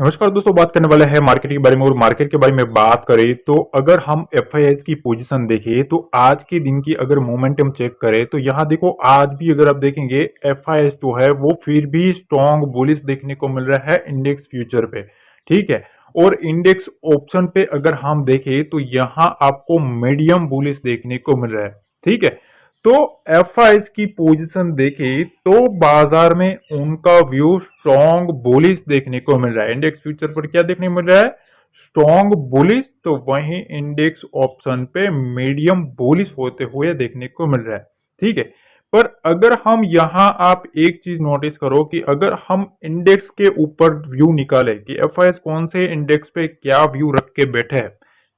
नमस्कार दोस्तों, बात करने वाले हैं मार्केट के बारे में। और मार्केट के बारे में बात करें तो अगर हम एफआईआई की पोजीशन देखें तो आज के दिन की अगर मोमेंटम चेक करें तो यहाँ देखो, आज भी अगर आप देखेंगे एफआईआई जो है वो फिर भी स्ट्रॉन्ग बुलिश देखने को मिल रहा है इंडेक्स फ्यूचर पे। ठीक है। और इंडेक्स ऑप्शन पे अगर हम देखें तो यहाँ आपको मीडियम बुलिश देखने को मिल रहा है। ठीक है। तो एफआईएस की पोजीशन देखें तो बाजार में उनका व्यू स्ट्रॉन्ग बुलिश देखने को मिल रहा है। इंडेक्स फ्यूचर पर क्या देखने को मिल रहा है? Strong bullish. तो वहीं इंडेक्स ऑप्शन पे मीडियम बुलिश होते हुए देखने को मिल रहा है। ठीक है। पर अगर हम यहां आप एक चीज नोटिस करो कि अगर हम इंडेक्स के ऊपर व्यू निकाले कि एफआईएस कौन से इंडेक्स पे क्या व्यू रख के बैठे है।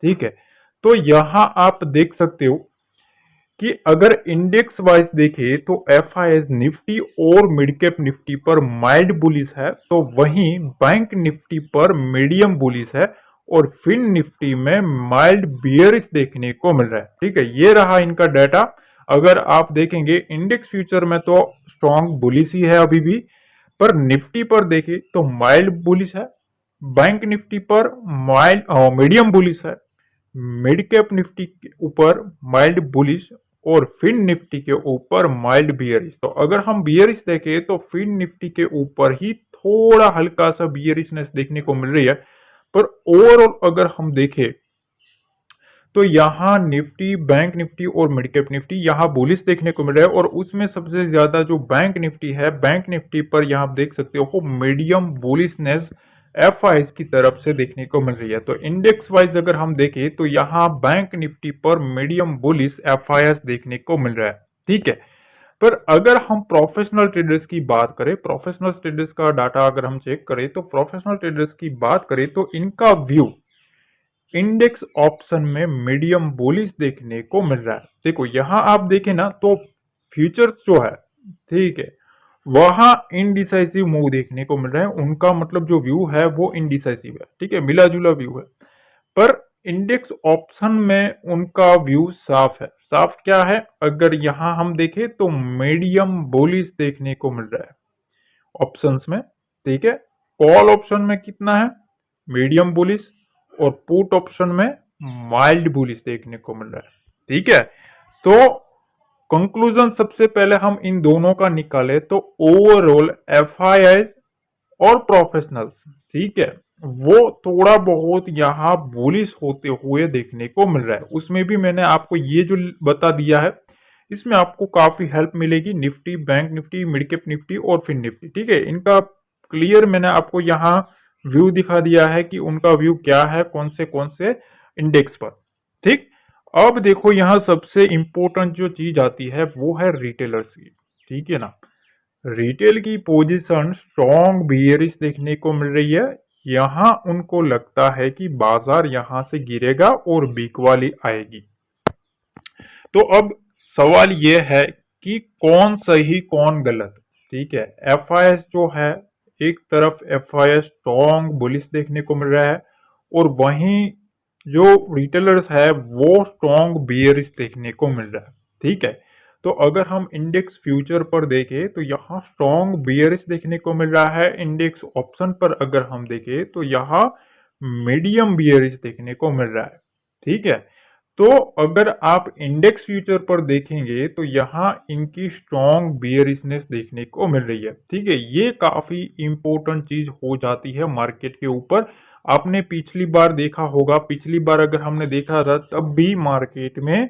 ठीक है। तो यहां आप देख सकते हो कि अगर इंडेक्स वाइज देखें तो एफआईएस निफ्टी और मिड कैप निफ्टी पर माइल्ड बुलिश है, तो वहीं बैंक निफ्टी पर मीडियम बुलिश है और फिन निफ्टी में माइल्ड बियरिश देखने को मिल रहा है। ठीक है, ये रहा इनका डाटा। अगर आप देखेंगे इंडेक्स फ्यूचर में तो स्ट्रॉन्ग बुलिश ही है अभी भी, पर निफ्टी पर देखें तो माइल्ड बुलिश है, बैंक निफ्टी पर माइल्ड मीडियम बुलिश है, मिड कैप निफ्टी के ऊपर माइल्ड बुलिश और फिन निफ्टी के ऊपर माइल्ड बियरिश। तो अगर हम बियरिश देखें तो फिन निफ्टी के ऊपर ही थोड़ा हल्का सा बियरिशनेस देखने को मिल रही है। पर ओवरऑल अगर हम देखें तो यहाँ निफ्टी, बैंक निफ्टी और मिड कैप निफ्टी यहाँ बुलिश देखने को मिल रहा है। और उसमें सबसे ज्यादा जो बैंक निफ्टी है, बैंक निफ्टी पर यहाँ आप देख सकते हो मीडियम बुलिशनेस एफआईएस की तरफ से देखने को मिल रही है। तो इंडेक्स वाइज अगर हम देखें तो यहाँ बैंक निफ्टी पर मीडियम बुलिश एफआईएस देखने को मिल रहा है। ठीक है। पर अगर हम प्रोफेशनल ट्रेडर्स की बात करें, प्रोफेशनल ट्रेडर्स का डाटा अगर हम चेक करें तो प्रोफेशनल ट्रेडर्स की बात करें तो इनका व्यू इंडेक्स ऑप्शन में मीडियम बुलिश देखने को मिल रहा है। देखो यहां आप देखें ना तो फ्यूचर्स जो है, ठीक है, वहां इनडिसाइसिव मूव देखने को मिल रहा है। उनका मतलब जो व्यू है वो इनडिसाइसिव है। ठीक है, मिला जुला व्यू है। पर इंडेक्स ऑप्शन में उनका व्यू साफ है। साफ क्या है? अगर यहां हम देखें तो मीडियम बुलिश देखने को मिल रहा है ऑप्शंस में। ठीक है। कॉल ऑप्शन में कितना है? Medium bullish. और पुट ऑप्शन में माइल्ड बुलिश देखने को मिल रहा है। ठीक है। तो कंक्लूजन सबसे पहले हम इन दोनों का निकाले तो ओवरऑल एफआईआई और प्रोफेशनल्स, ठीक है, वो थोड़ा बहुत यहाँ बुलिश होते हुए देखने को मिल रहा है। उसमें भी मैंने आपको ये जो बता दिया है, इसमें आपको काफी हेल्प मिलेगी। Nifty, bank Nifty, mid cap Nifty और फिन निफ्टी। ठीक है, इनका क्लियर मैंने आपको यहाँ व्यू दिखा दिया है कि उनका व्यू क्या है कौन से इंडेक्स पर। ठीक। अब देखो यहाँ सबसे इंपॉर्टेंट जो चीज आती है वो है रिटेलर्स की। ठीक है ना। रिटेल की पोजीशन स्ट्रॉन्ग बियरिश देखने को मिल रही है। यहां उनको लगता है कि बाजार यहां से गिरेगा और वीक वाली आएगी। तो अब सवाल यह है कि कौन सही कौन गलत। ठीक है, एफआईएस जो है, एक तरफ एफआईएस स्ट्रॉन्ग बुलिश देखने को मिल रहा है और वहीं जो रिटेलर्स है वो स्ट्रॉन्ग बियरिश देखने को मिल रहा है। ठीक है। तो अगर हम इंडेक्स फ्यूचर पर देखें तो यहाँ स्ट्रॉन्ग बियरिश देखने को मिल रहा है। इंडेक्स ऑप्शन पर अगर हम देखें तो यहाँ मीडियम बियरिश देखने को मिल रहा है। ठीक है। तो अगर आप इंडेक्स फ्यूचर पर देखेंगे तो यहाँ इनकी स्ट्रॉन्ग बियरिशनेस देखने को मिल रही है। ठीक है, ये काफी इंपॉर्टेंट चीज हो जाती है मार्केट के ऊपर। आपने पिछली बार देखा होगा, पिछली बार अगर हमने देखा था तब भी मार्केट में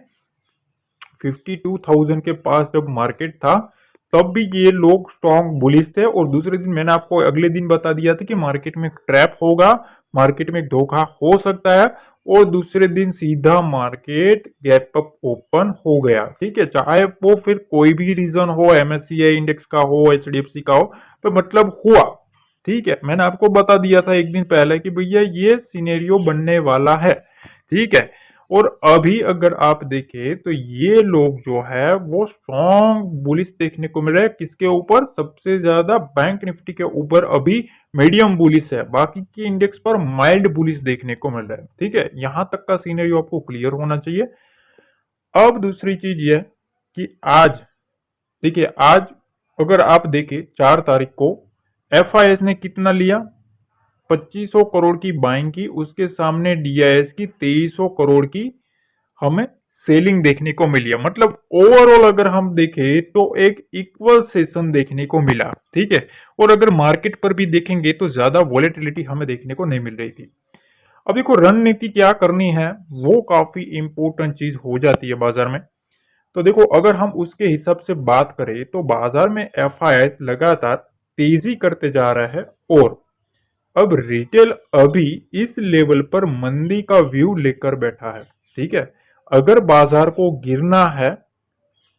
52,000 के पास जब मार्केट था तब भी ये लोग स्ट्रॉन्ग बुलिश थे। और दूसरे दिन मैंने आपको अगले दिन बता दिया था कि मार्केट में ट्रैप होगा, मार्केट में धोखा हो सकता है। और दूसरे दिन सीधा मार्केट गैप अप ओपन हो गया। ठीक है, चाहे वो फिर कोई भी रीजन हो, एमएससीआई इंडेक्स का हो, एचडीएफसी का हो, तो मतलब हुआ। ठीक है, मैंने आपको बता दिया था एक दिन पहले कि भैया ये सिनेरियो बनने वाला है। ठीक है। और अभी अगर आप देखें तो ये लोग जो है वो स्ट्रॉन्ग बुलिश देखने को मिल रहा है। किसके ऊपर? सबसे ज्यादा बैंक निफ्टी के ऊपर अभी मीडियम बुलिश है, बाकी के इंडेक्स पर माइल्ड बुलिश देखने को मिल रहा है। ठीक है, यहां तक का सीनरियो आपको क्लियर होना चाहिए। अब दूसरी चीज ये कि आज, देखिए आज अगर आप देखें 4 तारीख को एफआईएस ने कितना लिया? 2500 करोड़ की बाइंग की, उसके सामने डीआईएस की 2300 करोड़ की हमें सेलिंग देखने को मिली है। मतलब ओवरऑल अगर हम देखें तो एक इक्वल सेशन देखने को मिला, ठीक है। और अगर मार्केट पर भी देखेंगे तो ज्यादा वॉलेटिलिटी हमें देखने को नहीं मिल रही थी। अब देखो रणनीति क्या करनी है वो काफी इंपॉर्टेंट चीज हो जाती है बाजार में। तो देखो अगर हम उसके हिसाब से बात करें तो बाजार में एफआईआई लगातार तेजी करते जा रहा है, और अब रिटेल अभी इस लेवल पर मंदी का व्यू लेकर बैठा है, ठीक है। अगर बाजार को गिरना है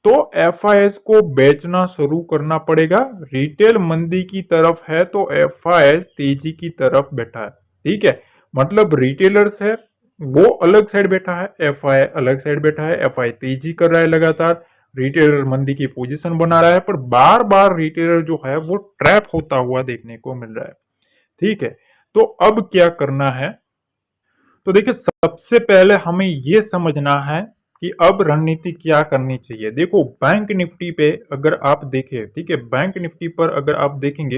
तो एफआईएस को बेचना शुरू करना पड़ेगा। रिटेल मंदी की तरफ है तो एफआईएस तेजी की तरफ बैठा है, ठीक है। मतलब रिटेलर्स है वो अलग साइड बैठा है, एफआई अलग साइड बैठा है। एफआई तेजी कर रहा है लगातार, रिटेलर मंदी की पोजीशन बना रहा है, पर बार बार रिटेलर जो है वो ट्रैप होता हुआ देखने को मिल रहा है, ठीक है। तो अब क्या करना है, तो देखिए सबसे पहले हमें यह समझना है कि अब रणनीति क्या करनी चाहिए। देखो बैंक निफ्टी पे अगर आप देखें, ठीक है, बैंक निफ्टी पर अगर आप देखेंगे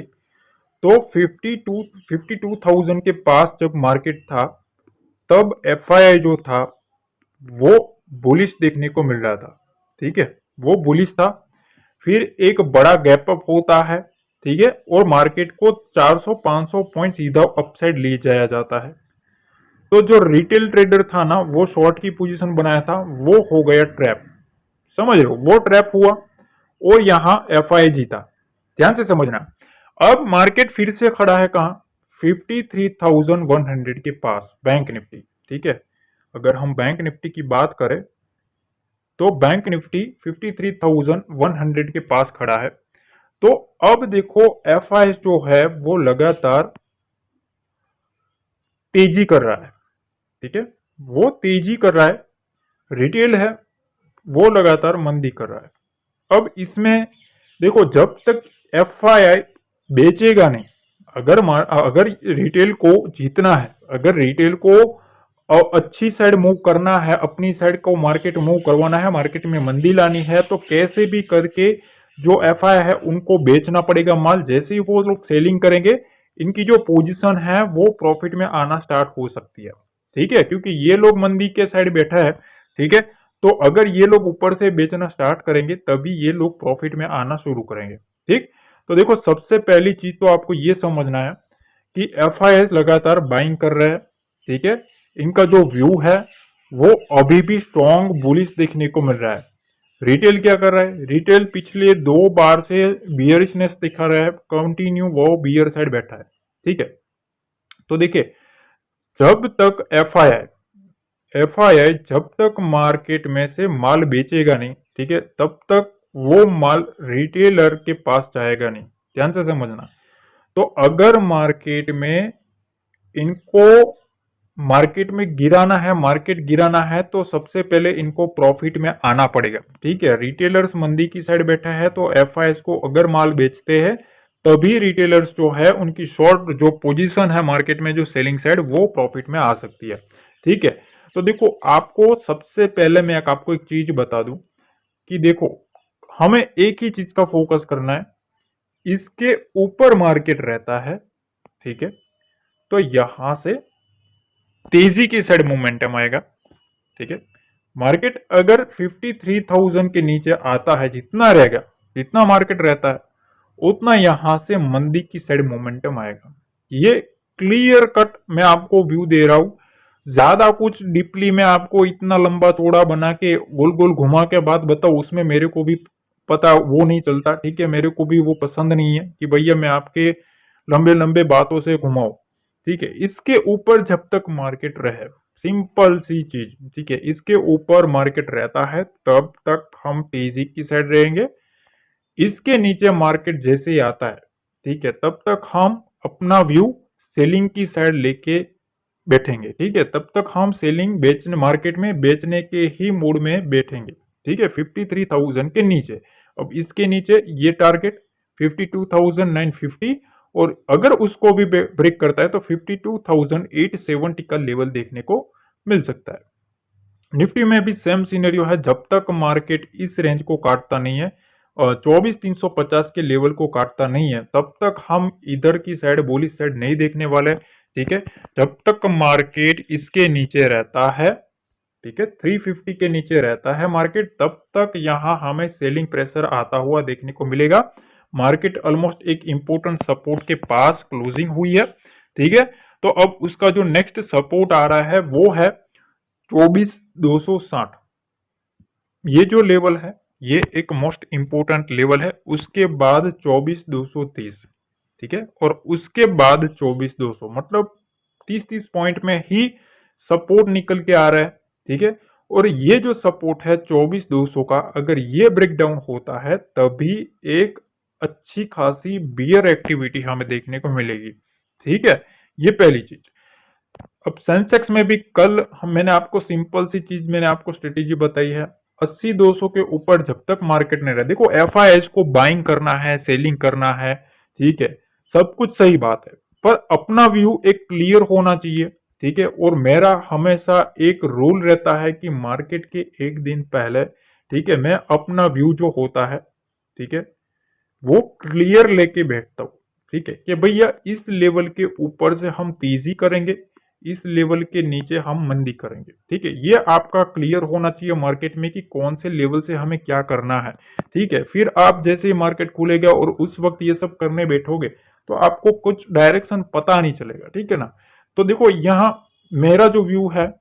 तो 52,000 के पास जब मार्केट था तब एफआईआई जो था वो बुलिश देखने को मिल रहा था, ठीक है, वो बुलिश था। फिर एक बड़ा गैप अप होता है, ठीक है, और मार्केट को 400-500 पॉइंट सीधा अपसाइड ले जाया जाता है। तो जो रिटेल ट्रेडर था ना वो शॉर्ट की पोजीशन बनाया था वो हो गया ट्रैप, समझ रहे हो, वो ट्रैप हुआ और यहां एफआई जीता। ध्यान से समझना। अब मार्केट फिर से खड़ा है कहां, 53,100 के पास बैंक निफ्टी, ठीक है। अगर हम बैंक निफ्टी की बात करें तो बैंक निफ्टी 53,100 के पास खड़ा है। तो अब देखो एफआई जो है वो लगातार तेजी कर रहा है, ठीक है, वो तेजी कर रहा है। रिटेल है वो लगातार मंदी कर रहा है। अब इसमें देखो जब तक एफआईआई बेचेगा नहीं, अगर रिटेल को जीतना है, अगर रिटेल को अच्छी साइड मूव करना है, अपनी साइड को मार्केट मूव करवाना है, मार्केट में मंदी लानी है, तो कैसे भी करके जो एफआईआई है उनको बेचना पड़ेगा माल। जैसे ही वो लोग सेलिंग करेंगे इनकी जो पोजीशन है वो प्रॉफिट में आना स्टार्ट हो सकती है, ठीक है, क्योंकि ये लोग मंदी के साइड बैठा है, ठीक है। तो अगर ये लोग ऊपर से बेचना स्टार्ट करेंगे तभी ये लोग प्रॉफिट में आना शुरू करेंगे, ठीक। तो देखो सबसे पहली चीज तो आपको ये समझना है कि एफआईएस लगातार बाइंग कर रहे हैं, ठीक है। इनका जो व्यू है वो अभी भी स्ट्रॉन्ग बुलिश देखने को मिल रहा है। रिटेल क्या कर रहा है, रिटेल पिछले 2 बार से बियरिशनेस दिखा रहा है, कंटिन्यू वो बियर साइड बैठा है, ठीक है। तो देखिए जब तक एफआईआई जब तक मार्केट में से माल बेचेगा नहीं, ठीक है, तब तक वो माल रिटेलर के पास जाएगा नहीं। ध्यान से समझना। तो अगर मार्केट में गिराना है, मार्केट गिराना है तो सबसे पहले इनको प्रॉफिट में आना पड़ेगा, ठीक है। रिटेलर्स मंदी की साइड बैठा है तो एफआईआई को अगर माल बेचते हैं तभी रिटेलर्स जो है उनकी शॉर्ट जो पोजीशन है मार्केट में, जो सेलिंग साइड, वो प्रॉफिट में आ सकती है, ठीक है। तो देखो आपको सबसे पहले मैं आपको एक चीज बता दूं कि देखो हमें एक ही चीज का फोकस करना है, इसके ऊपर मार्केट रहता है, ठीक है, तो यहां से तेजी की साइड मोमेंटम आएगा, ठीक है। मार्केट अगर 53,000 के नीचे आता है, जितना रहेगा, जितना मार्केट रहता है उतना यहां से मंदी की साइड मोमेंटम आएगा। ये क्लियर कट मैं आपको व्यू दे रहा हूं, ज्यादा कुछ डीपली मैं आपको इतना लंबा चौड़ा बना के गोल गोल घुमा के बात बताऊं उसमें मेरे को भी पता वो नहीं चलता, ठीक है। मेरे को भी वो पसंद नहीं है कि भैया मैं आपके लंबे लंबे बातों से घुमाऊं, ठीक है। इसके ऊपर जब तक मार्केट रहे, सिंपल सी चीज, ठीक है, इसके ऊपर मार्केट रहता है तब तक हम तेजी की साइड रहेंगे। इसके नीचे मार्केट जैसे ही आता है, ठीक है, तब तक हम अपना व्यू सेलिंग की साइड लेके बैठेंगे, ठीक है। तब तक हम सेलिंग बेचने, मार्केट में बेचने के ही मूड में बैठेंगे, ठीक है, 53,000 के नीचे। अब इसके नीचे ये टारगेट 52,950, और अगर उसको भी ब्रेक करता है तो 52,870 का लेवल देखने को मिल सकता है। निफ्टी में भी सेम सिनेरियो है, जब तक मार्केट इस रेंज को काटता नहीं है 24,350 के लेवल को काटता नहीं है तब तक हम इधर की साइड बुलिश साइड नहीं देखने वाले। ठीक है, जब तक मार्केट इसके नीचे रहता है, ठीक है, 350 के नीचे रहता है मार्केट, तब तक यहां हमें सेलिंग प्रेशर आता हुआ देखने को मिलेगा। मार्केट ऑलमोस्ट एक इंपॉर्टेंट सपोर्ट के पास क्लोजिंग हुई है। ठीक है, तो अब उसका जो नेक्स्ट सपोर्ट आ रहा है वो है 24,260। ये जो लेवल है ये एक मोस्ट इंपोर्टेंट लेवल है। उसके बाद 24,230, ठीक है, और उसके बाद 24,200, मतलब 30-30 पॉइंट में ही सपोर्ट निकल के आ रहा है। ठीक है, और ये जो सपोर्ट है 24,200 का, अगर ये ब्रेक डाउन होता है तभी एक अच्छी खासी बियर एक्टिविटी हमें देखने को मिलेगी। ठीक है, ये पहली चीज। अब सेंसेक्स में भी कल मैंने आपको सिंपल सी चीज मैंने आपको स्ट्रेटेजी बताई है, 80-200 के ऊपर जब तक मार्केट नहीं रहे। देखो एफआईआई को बाइंग करना है, सेलिंग करना है, ठीक है, सब कुछ सही बात है, पर अपना व्यू एक क्लियर होना चाहिए। ठीक है, और मेरा हमेशा एक रूल रहता है कि मार्केट के एक दिन पहले, ठीक है, मैं अपना व्यू जो होता है, ठीक है, वो क्लियर लेके बैठता हूं। ठीक है, कि भैया इस लेवल के ऊपर से हम तेजी करेंगे, इस लेवल के नीचे हम मंदी करेंगे। ठीक है, ये आपका क्लियर होना चाहिए मार्केट में कि कौन से लेवल से हमें क्या करना है। ठीक है, फिर आप जैसे ही मार्केट खुलेगा और उस वक्त ये सब करने बैठोगे तो आपको कुछ डायरेक्शन पता नहीं चलेगा। ठीक है ना, तो देखो यहां मेरा जो व्यू है,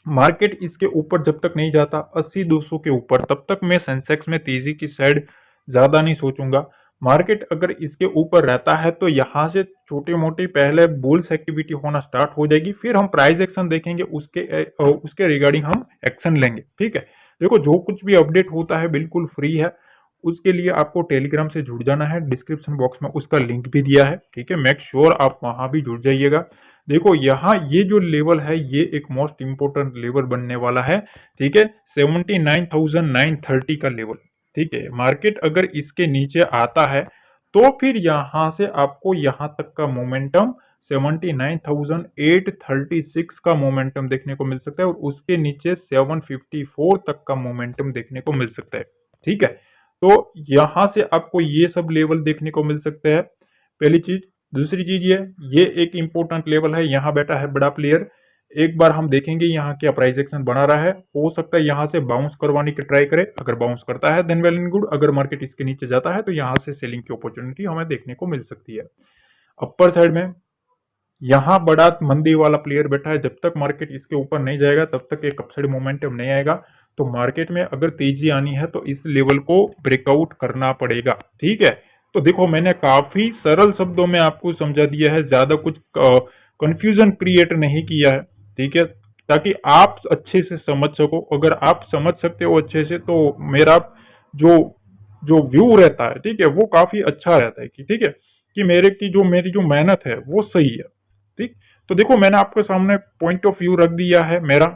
मार्केट इसके ऊपर जब तक नहीं जाता 80-200 के ऊपर, तब तक मैं सेंसेक्स में तेजी की साइड ज्यादा नहीं सोचूंगा। मार्केट अगर इसके ऊपर रहता है तो यहां से छोटी मोटी पहले बुल्स एक्टिविटी होना स्टार्ट हो जाएगी, फिर हम प्राइस एक्शन देखेंगे, उसके रिगार्डिंग हम एक्शन लेंगे। ठीक है, देखो जो कुछ भी अपडेट होता है बिल्कुल फ्री है, उसके लिए आपको टेलीग्राम से जुड़ जाना है, डिस्क्रिप्शन बॉक्स में उसका लिंक भी दिया है। ठीक है, मेक श्योर आप वहां भी जुड़ जाइएगा। देखो यहाँ ये जो लेवल है ये एक मोस्ट इंपोर्टेंट लेवल बनने वाला है। ठीक है, 79,930 का लेवल। ठीक है, मार्केट अगर इसके नीचे आता है तो फिर यहां से आपको यहां तक का मोमेंटम 79,836 का मोमेंटम देखने को मिल सकता है, और उसके नीचे 754 तक का मोमेंटम देखने को मिल सकता है। ठीक है, तो यहां से आपको ये सब लेवल देखने को मिल सकते हैं, पहली चीज। दूसरी चीज ये एक इंपॉर्टेंट लेवल है, यहाँ बैठा है बड़ा प्लेयर। एक बार हम देखेंगे यहाँ क्या प्राइस एक्शन बना रहा है, हो सकता है यहाँ से बाउंस करवाने की ट्राई करे, अगर बाउंस करता है देन वेल एंड गुड, अगर मार्केट इसके नीचे जाता है तो यहाँ से सेलिंग की अपॉर्चुनिटी हमें देखने को मिल सकती है। अपर साइड में यहाँ बड़ा मंदी वाला प्लेयर बैठा है, जब तक मार्केट इसके ऊपर नहीं जाएगा तब तक एक अपसाइड मोमेंटम नहीं आएगा। तो मार्केट में अगर तेजी आनी है तो इस लेवल को ब्रेकआउट करना पड़ेगा। ठीक है, तो देखो मैंने काफी सरल शब्दों में आपको समझा दिया है, ज्यादा कुछ कंफ्यूजन क्रिएट नहीं किया है। ठीक है, ताकि आप अच्छे से समझ सको। अगर आप समझ सकते हो अच्छे से तो मेरा जो जो व्यू रहता है, ठीक है, वो काफी अच्छा रहता है कि ठीक है कि मेरी जो मेहनत है वो सही है। ठीक, तो देखो मैंने आपके सामने पॉइंट ऑफ व्यू रख दिया है मेरा।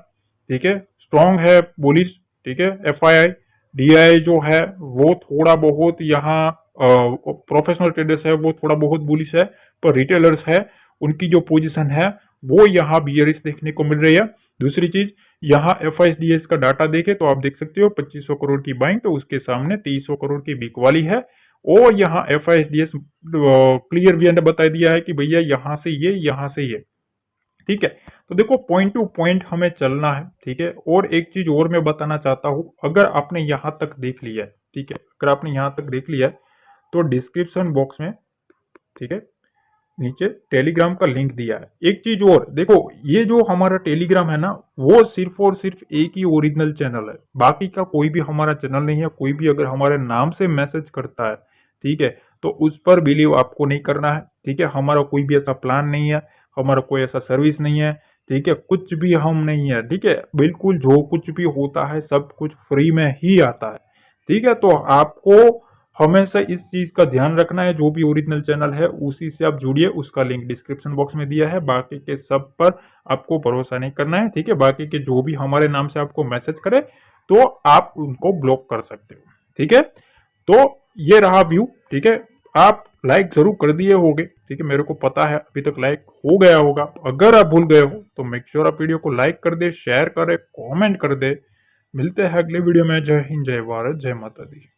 ठीक है, स्ट्रॉन्ग है बुलिश। ठीक है, एफआईआई डीआई जो है वो थोड़ा बहुत यहाँ प्रोफेशनल ट्रेडर्स है वो थोड़ा बहुत बुलिश है, पर रिटेलर्स है उनकी जो पोजीशन है वो यहाँ बियरिश देखने को मिल रही है। दूसरी चीज, यहाँ एफआईडीएस का डाटा देखे तो आप देख सकते हो 2500 करोड़ की बाइंग, तो उसके सामने 2300 करोड़ की बिकवाली है। और यहाँ एफआईडीएस क्लियर वी ने बता दिया है कि भैया यहाँ से ये, यहाँ से ये। ठीक है, तो देखो पॉइंट टू पॉइंट हमें चलना है। ठीक है, और एक चीज और मैं बताना चाहता हूं, अगर आपने यहां तक देख लिया है, ठीक है, अगर आपने यहां तक देख लिया है तो डिस्क्रिप्शन बॉक्स में, ठीक है, नीचे टेलीग्राम का लिंक दिया है। एक चीज और देखो, ये जो हमारा टेलीग्राम है ना, वो सिर्फ और सिर्फ एक ही ओरिजिनल चैनल है, बाकी का कोई भी हमारा चैनल नहीं है। कोई भी अगर हमारे नाम से मैसेज करता है, ठीक है, तो उस पर बिलीव आपको नहीं करना है। ठीक है, हमारा कोई भी ऐसा प्लान नहीं है, हमारा कोई ऐसा सर्विस नहीं है। ठीक है, कुछ भी हम नहीं है। ठीक है, बिल्कुल जो कुछ भी होता है सब कुछ फ्री में ही आता है। ठीक है, तो आपको हमेशा इस चीज का ध्यान रखना है, जो भी ओरिजिनल चैनल है उसी से आप जुड़िए, उसका लिंक डिस्क्रिप्शन बॉक्स में दिया है। बाकी के सब पर आपको भरोसा नहीं करना है। ठीक है, बाकी के जो भी हमारे नाम से आपको मैसेज करे तो आप उनको ब्लॉक कर सकते हो। ठीक है, तो ये रहा व्यू। ठीक है, आप लाइक जरूर कर दिए होगे, ठीक है, मेरे को पता है अभी तक लाइक हो गया होगा। अगर आप भूल गए हो तो मेक श्योर आप वीडियो को लाइक कर दे, शेयर करे, कमेंट कर दे। मिलते हैं अगले वीडियो में। जय हिंद, जय भारत, जय माता दी।